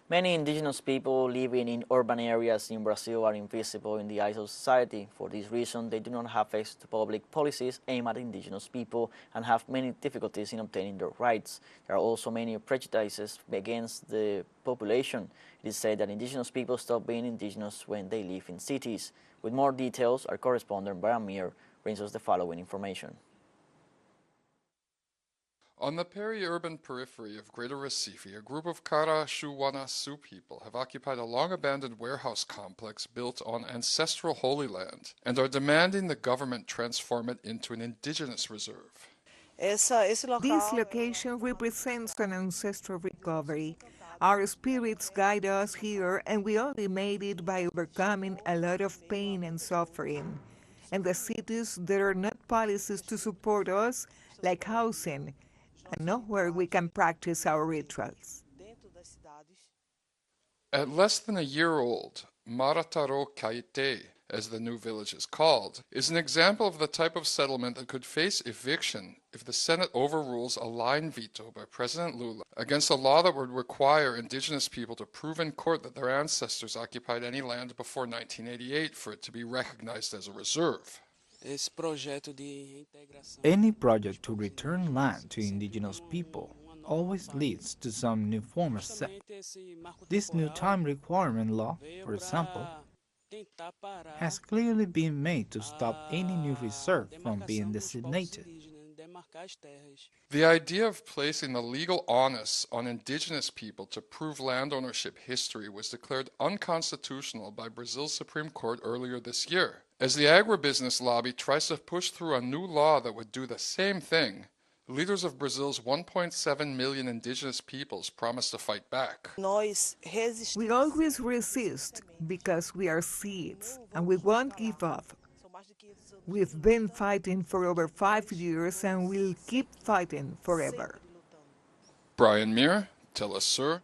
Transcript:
Many indigenous people living in urban areas in Brazil are invisible in the eyes of society. For this reason, they do not have access to public policies aimed at indigenous people and have many difficulties in obtaining their rights. There are also many prejudices against the population. It is said that indigenous people stop being indigenous when they live in cities. With more details, our correspondent Brian Mier brings us the following information. On the peri-urban periphery of Greater Recife, a group of Karaxuwanassu people have occupied a long-abandoned warehouse complex built on ancestral Holy Land and are demanding the government transform it into an indigenous reserve. This location represents an ancestral recovery. Our spirits guide us here, and we only made it by overcoming a lot of pain and suffering. And the cities, there are not policies to support us, like housing, and nowhere we can practice our rituals. At less than a year old, Marataro Kaite, as the new village is called, is an example of the type of settlement that could face eviction if the Senate overrules a line veto by President Lula against a law that would require indigenous people to prove in court that their ancestors occupied any land before 1988 for it to be recognized as a reserve. Any project to return land to indigenous people always leads to some new form of set. This new time requirement law, for example, has clearly been made to stop any new reserve from being designated. The idea of placing the legal onus on indigenous people to prove land ownership history was declared unconstitutional by Brazil's Supreme Court earlier this year. As the agribusiness lobby tries to push through a new law that would do the same thing, leaders of Brazil's 1.7 million indigenous peoples promise to fight back. We always resist because we are seeds, and we won't give up. We've been fighting for over 5 years and we'll keep fighting forever. Brian Mier, teleSUR,